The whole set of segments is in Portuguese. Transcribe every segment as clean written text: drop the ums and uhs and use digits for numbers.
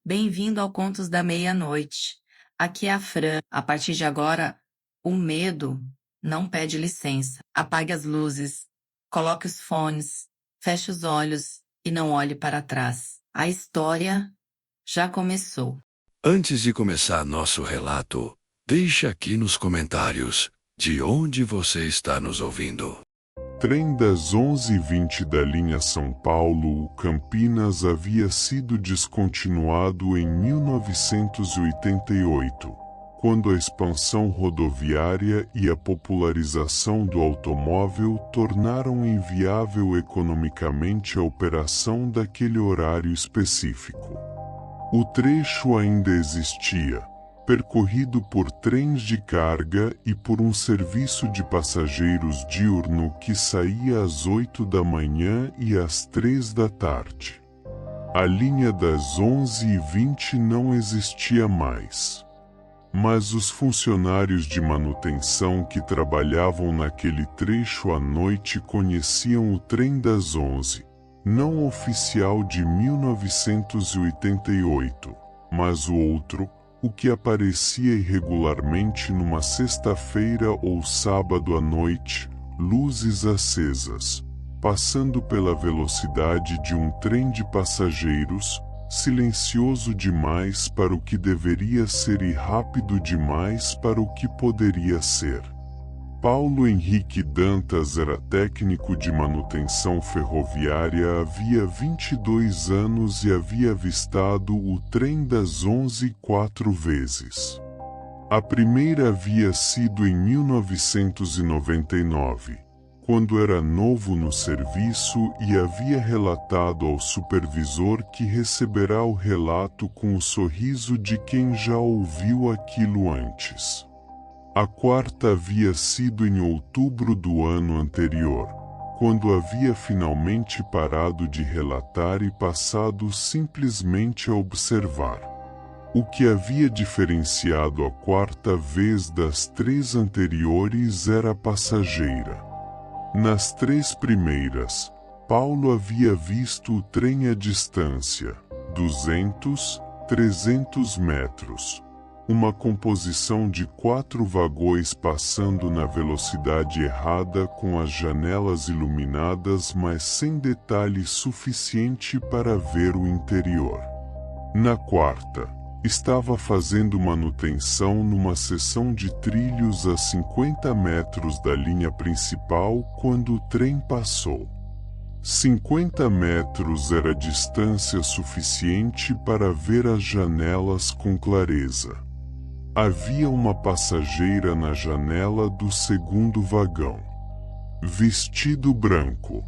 Bem-vindo ao Contos da Meia-Noite. Aqui é a Fran. A partir de agora, o medo não pede licença. Apague as luzes, coloque os fones, feche os olhos e não olhe para trás. A história já começou. Antes de começar nosso relato, deixe aqui nos comentários de onde você está nos ouvindo. Trem das 11h20 da linha São Paulo-Campinas havia sido descontinuado em 1988, quando a expansão rodoviária e a popularização do automóvel tornaram inviável economicamente a operação daquele horário específico. O trecho ainda existia, percorrido por trens de carga e por um serviço de passageiros diurno que saía às 8 da manhã e às 3 da tarde. A linha das 11h20 não existia mais. Mas os funcionários de manutenção que trabalhavam naquele trecho à noite conheciam o trem das 11, não oficial de 1988, mas o outro, o que aparecia irregularmente numa sexta-feira ou sábado à noite, luzes acesas, passando pela velocidade de um trem de passageiros, silencioso demais para o que deveria ser e rápido demais para o que poderia ser. Paulo Henrique Dantas era técnico de manutenção ferroviária havia 22 anos e havia avistado o trem das 11 4 vezes. A primeira havia sido em 1999, quando era novo no serviço e havia relatado ao supervisor que receberá o relato com o sorriso de quem já ouviu aquilo antes. A quarta havia sido em outubro do ano anterior, quando havia finalmente parado de relatar e passado simplesmente a observar. O que havia diferenciado a quarta vez das três anteriores era a passageira. Nas três primeiras, Paulo havia visto o trem à distância, 200, 300 metros. Uma composição de 4 vagões passando na velocidade errada com as janelas iluminadas, mas sem detalhe suficiente para ver o interior. Na quarta, estava fazendo manutenção numa seção de trilhos a 50 metros da linha principal quando o trem passou. 50 metros era distância suficiente para ver as janelas com clareza. Havia uma passageira na janela do segundo vagão. Vestido branco.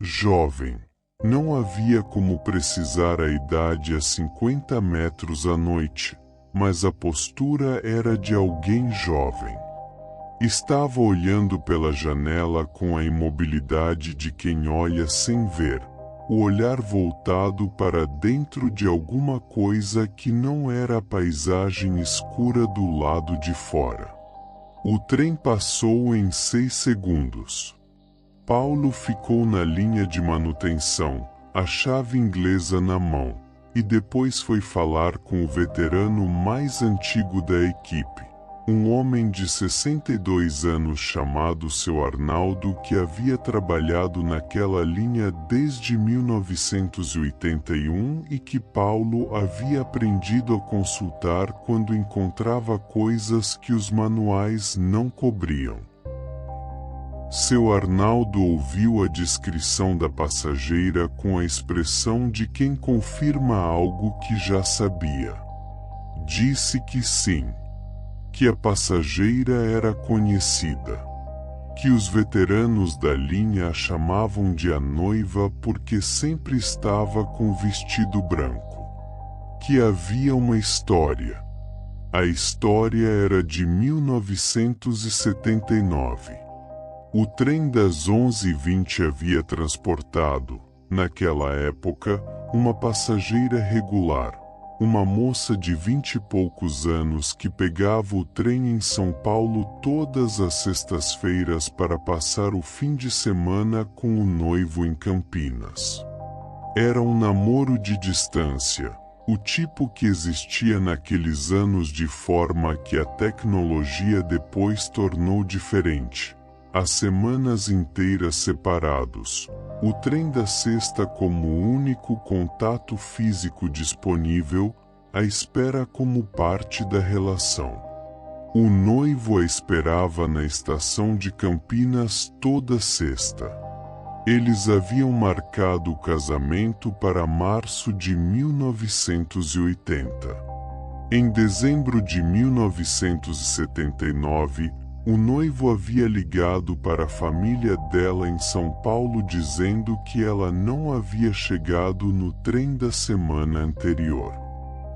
Jovem. Não havia como precisar a idade a 50 metros à noite, mas a postura era de alguém jovem. Estava olhando pela janela com a imobilidade de quem olha sem ver, o olhar voltado para dentro de alguma coisa que não era a paisagem escura do lado de fora. O trem passou em 6 segundos. Paulo ficou na linha de manutenção, a chave inglesa na mão, e depois foi falar com o veterano mais antigo da equipe. Um homem de 62 anos chamado Seu Arnaldo que havia trabalhado naquela linha desde 1981 e que Paulo havia aprendido a consultar quando encontrava coisas que os manuais não cobriam. Seu Arnaldo ouviu a descrição da passageira com a expressão de quem confirma algo que já sabia. Disse que sim. Que a passageira era conhecida, que os veteranos da linha a chamavam de a noiva porque sempre estava com vestido branco, que havia uma história. A história era de 1979. O trem das 11h20 havia transportado, naquela época, uma passageira regular. Uma moça de 20 e poucos anos que pegava o trem em São Paulo todas as sextas-feiras para passar o fim de semana com o noivo em Campinas. Era um namoro de distância, o tipo que existia naqueles anos de forma que a tecnologia depois tornou diferente. As semanas inteiras separados, o trem da sexta como o único contato físico disponível, a espera como parte da relação. O noivo a esperava na estação de Campinas toda sexta. Eles haviam marcado o casamento para março de 1980. Em dezembro de 1979, o noivo havia ligado para a família dela em São Paulo dizendo que ela não havia chegado no trem da semana anterior.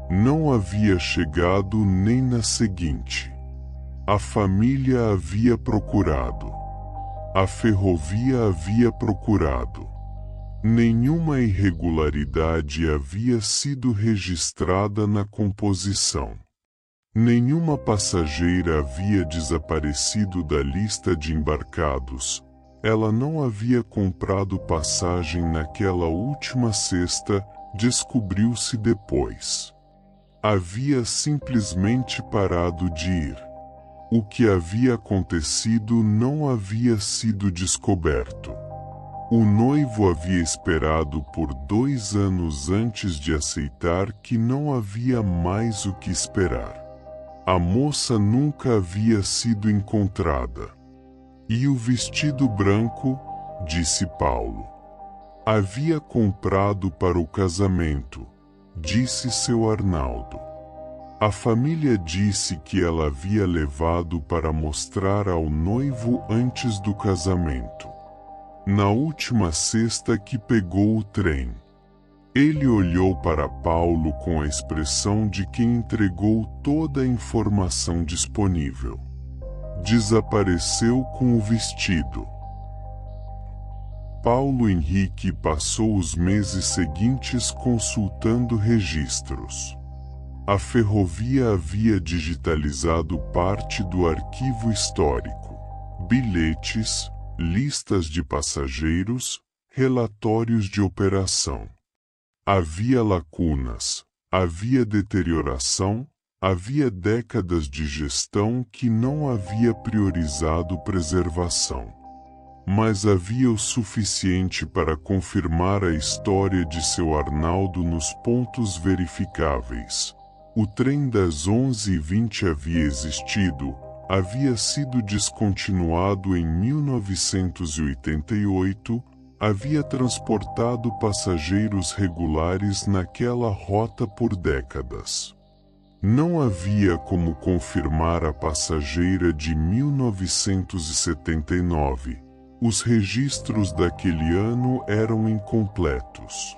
Não havia chegado nem na seguinte. A família havia procurado. A ferrovia havia procurado. Nenhuma irregularidade havia sido registrada na composição. Nenhuma passageira havia desaparecido da lista de embarcados. Ela não havia comprado passagem naquela última sexta, descobriu-se depois. Havia simplesmente parado de ir. O que havia acontecido não havia sido descoberto. O noivo havia esperado por 2 anos antes de aceitar que não havia mais o que esperar. A moça nunca havia sido encontrada. E o vestido branco, disse Paulo. Havia comprado para o casamento, disse seu Arnaldo. A família disse que ela havia levado para mostrar ao noivo antes do casamento. Na última sexta que pegou o trem. Ele olhou para Paulo com a expressão de quem entregou toda a informação disponível. Desapareceu com o vestido. Paulo Henrique passou os meses seguintes consultando registros. A ferrovia havia digitalizado parte do arquivo histórico, bilhetes, listas de passageiros, relatórios de operação. Havia lacunas, havia deterioração, havia décadas de gestão que não havia priorizado preservação. Mas havia o suficiente para confirmar a história de seu Arnaldo nos pontos verificáveis. O trem das 11h20 havia existido, havia sido descontinuado em 1988, havia transportado passageiros regulares naquela rota por décadas. Não havia como confirmar a passageira de 1979. Os registros daquele ano eram incompletos.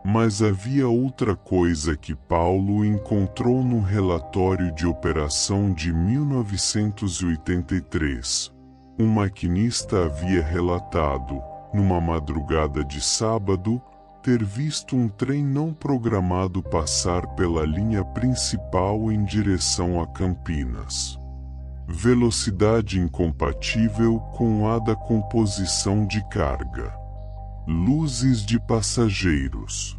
Mas havia outra coisa que Paulo encontrou no relatório de operação de 1983. Um maquinista havia relatado, numa madrugada de sábado, ter visto um trem não programado passar pela linha principal em direção a Campinas. Velocidade incompatível com a da composição de carga. Luzes de passageiros.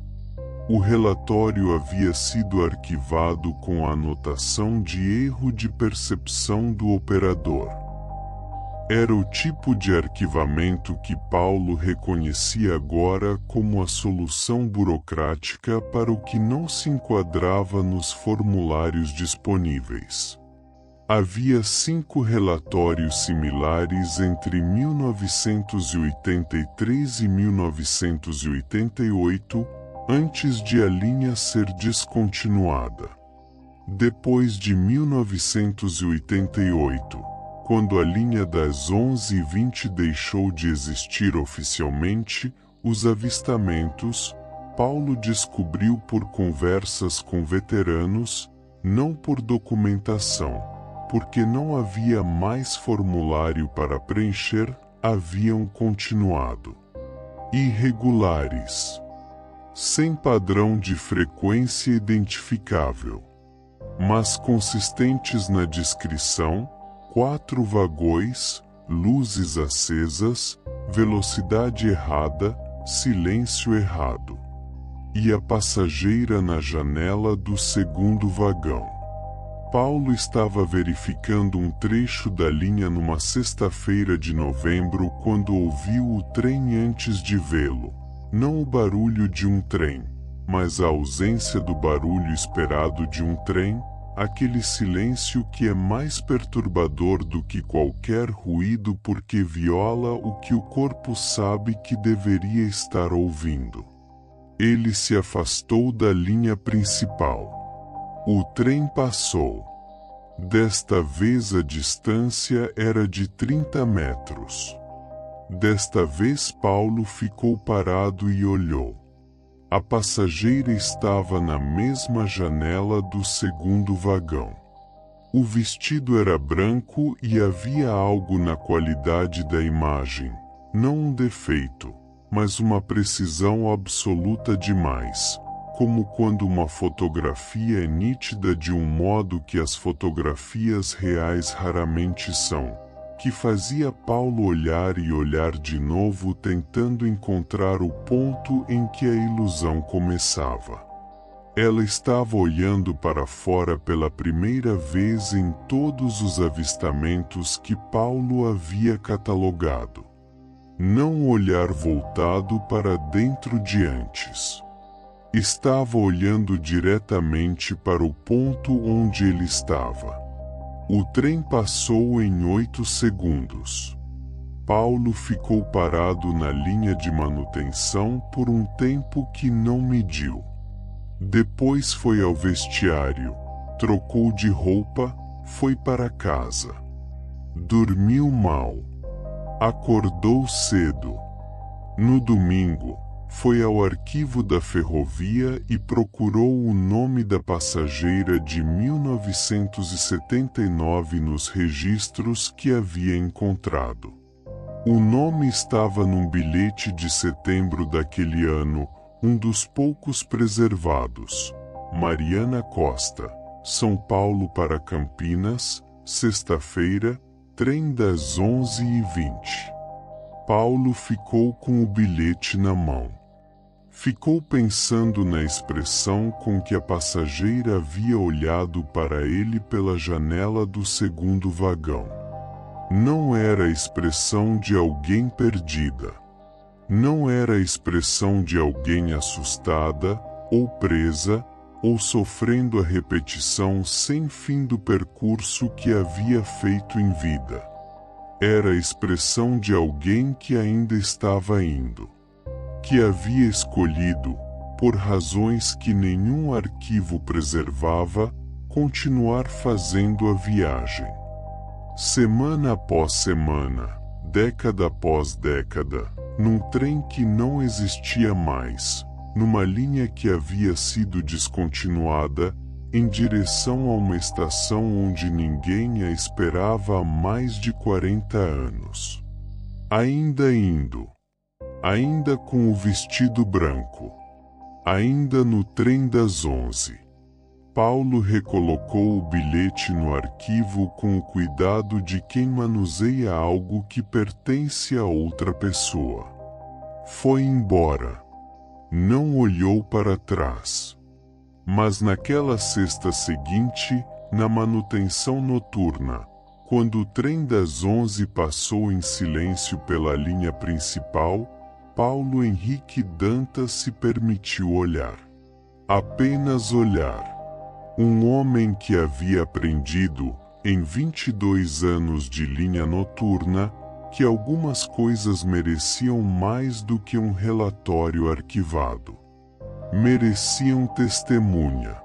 O relatório havia sido arquivado com a anotação de erro de percepção do operador. Era o tipo de arquivamento que Paulo reconhecia agora como a solução burocrática para o que não se enquadrava nos formulários disponíveis. Havia 5 relatórios similares entre 1983 e 1988, antes de a linha ser descontinuada. Depois de 1988, quando a linha das 11h20 deixou de existir oficialmente, os avistamentos, Paulo descobriu por conversas com veteranos, não por documentação, porque não havia mais formulário para preencher, haviam continuado. Irregulares. Sem padrão de frequência identificável. Mas consistentes na descrição, 4 vagões, luzes acesas, velocidade errada, silêncio errado. e a passageira na janela do segundo vagão. Paulo estava verificando um trecho da linha numa sexta-feira de novembro quando ouviu o trem antes de vê-lo. Não o barulho de um trem, mas a ausência do barulho esperado de um trem, aquele silêncio que é mais perturbador do que qualquer ruído porque viola o que o corpo sabe que deveria estar ouvindo. Ele se afastou da linha principal. O trem passou. Desta vez a distância era de 30 metros. Desta vez Paulo ficou parado e olhou. A passageira estava na mesma janela do segundo vagão. O vestido era branco e havia algo na qualidade da imagem, não um defeito, mas uma precisão absoluta demais, como quando uma fotografia é nítida de um modo que as fotografias reais raramente são, que fazia Paulo olhar e olhar de novo tentando encontrar o ponto em que a ilusão começava. Ela estava olhando para fora pela primeira vez em todos os avistamentos que Paulo havia catalogado. Não um olhar voltado para dentro de antes. Estava olhando diretamente para o ponto onde ele estava. O trem passou em 8 segundos. Paulo ficou parado na linha de manutenção por um tempo que não mediu. Depois foi ao vestiário, trocou de roupa, foi para casa. Dormiu mal. Acordou cedo. No domingo, foi ao arquivo da ferrovia e procurou o nome da passageira de 1979 nos registros que havia encontrado. O nome estava num bilhete de setembro daquele ano, um dos poucos preservados. Mariana Costa, São Paulo para Campinas, sexta-feira, trem das 11h20. Paulo ficou com o bilhete na mão. Ficou pensando na expressão com que a passageira havia olhado para ele pela janela do segundo vagão. Não era a expressão de alguém perdida. Não era a expressão de alguém assustada, ou presa, ou sofrendo a repetição sem fim do percurso que havia feito em vida. Era a expressão de alguém que ainda estava indo. Que havia escolhido, por razões que nenhum arquivo preservava, continuar fazendo a viagem. Semana após semana, década após década, num trem que não existia mais, numa linha que havia sido descontinuada, em direção a uma estação onde ninguém a esperava há mais de 40 anos. Ainda indo. Ainda com o vestido branco. Ainda no trem das 11. Paulo recolocou o bilhete no arquivo com o cuidado de quem manuseia algo que pertence a outra pessoa. Foi embora. Não olhou para trás. Mas naquela sexta seguinte, na manutenção noturna, quando o trem das 11 passou em silêncio pela linha principal, Paulo Henrique Dantas se permitiu olhar. Apenas olhar. Um homem que havia aprendido, em 22 anos de linha noturna, que algumas coisas mereciam mais do que um relatório arquivado. Mereciam testemunha.